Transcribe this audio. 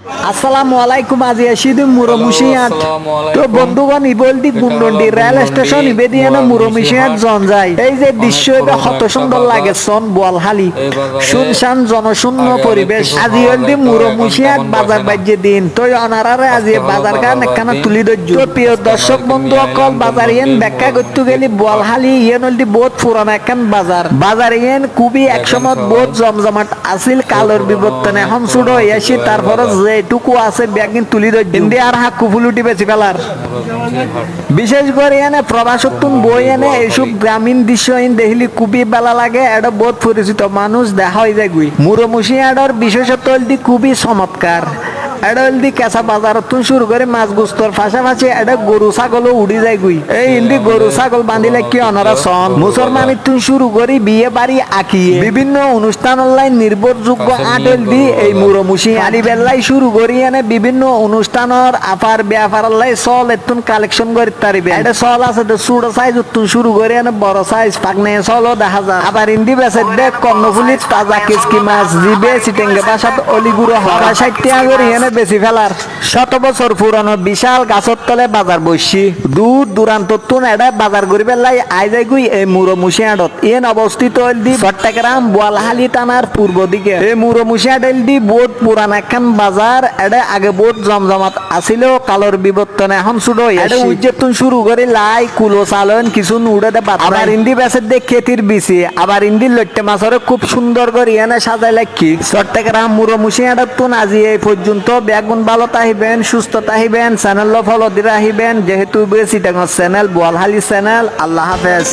আসসালামু আলাইকুম। আজি আসিদু মুরমুশিয়াত। তো বন্ধুগণ ইবলদি গুন্ডন্ডি রেল স্টেশন ইবেদিয়ানা মুরমুশিয়াত জন যায়। এই যে দৃশ্য এবে কত সুন্দর লাগে সন বোয়ালহালি শুনশান জনশূন্য পরিবেশ। আজি হলদি মুরমুশিয়াত বাজার বাজ্যে দিন তো অনারারে আজি বাজার গান একখানা তুলি ধরছ। তো প্রিয় দর্শক বন্ধু অকল বাজার ইয়েন ব্যাখ্যা করতে গেলি বোয়ালহালি ইয়েন হলদি বহুত পুরান একখান বাজার। বাজার ইয়েন খুবই একসময় বহুত জমজমাট আসিল কালোর বিবর্তনে এখন ছোট হইয়াছি তারপরে যেটুকু আছে ব্যাগিন তুলি ধরছি আর হাক্কু ফুলুটি বেশি ফেলার। বিশেষ করে এনে প্রবাসত্তুন বই এনে এইসব গ্রামীণ দৃশ্য দেখলি খুবই ভালো লাগে। এটা বহুত পরিচিত মানুষ দেখা হয়ে যায় গুই মুরমুশিয়াডর বিশেষত্ব হলদি খুবই চমৎকার। এটা হলদি কেঁচা বাজার তুন শুরু করে মাছ গুস্তর পাশাপাশি এটা গরু ছাগলও উড়ি যায় গুই। এই হিন্দি গরু ছাগল বাঁধিলে কি অনারা সন মুসলমানি তুন শুরু করি বিয়ে বাড়ি আঁকিয়ে বিভিন্ন অনুষ্ঠান অনলাইন নির্ভরযোগ্য আট হলদি এই মুরমুশি আলি বেল্লাই শুরু করি এনে বিভিন্ন অনুষ্ঠানের আপার ব্যাপার চল এতুন কালেকশন করি তারিবে। এটা চল আছে তো ছোট সাইজ উত্তুন শুরু করে এনে বড় সাইজ পাকনে চলও দেখা যায়। আবার হিন্দি বেসে দেখ কর্ণফুলি তাজা কিসকি মাছ জিবে চিটেঙ্গে বাসাত অলিগুড়ো হরা 60 টাকা করে এনে বেশি ফেলার। শত বছর পুরানো বিশাল গাছর তলে বাজার বসছি দূর দূরান্ত তুন এটা বাজার করি বেলাই আই যাই গুই এই মুরমুশিয়াডত এন অবস্থিত হলদি চট্টগ্রাম বোয়ালহালি থানার পূর্ব দিকে। এই মুরমুশিয়াড হলদি বহুত পুরান একখান বাজার। এটা আগে বহুত জমজমাত আছিল কালোর বিবর্তনে এখন ছোট এটা উজ্জেতুন শুরু করে লাই কুলো চালন কিছু উড়ে দে আবার ইন্দি বেসের দেখ খেতির বিচি আবার ইন্দির লট্টে মাছরে খুব সুন্দর করে এনে সাজাই লাগি। চট্টগ্রাম মুরমুশিয়াডত তুন আজি এই পর্যন্ত বেগুন ভালো তাহিবেন সুস্থ তাহিবেন চ্যানেল ফলো দিয়ে আহিবেন যেহেতু চিটাঙ্গর চ্যানেল বোয়ালহালি চ্যানেল। আল্লাহ হাফেজ।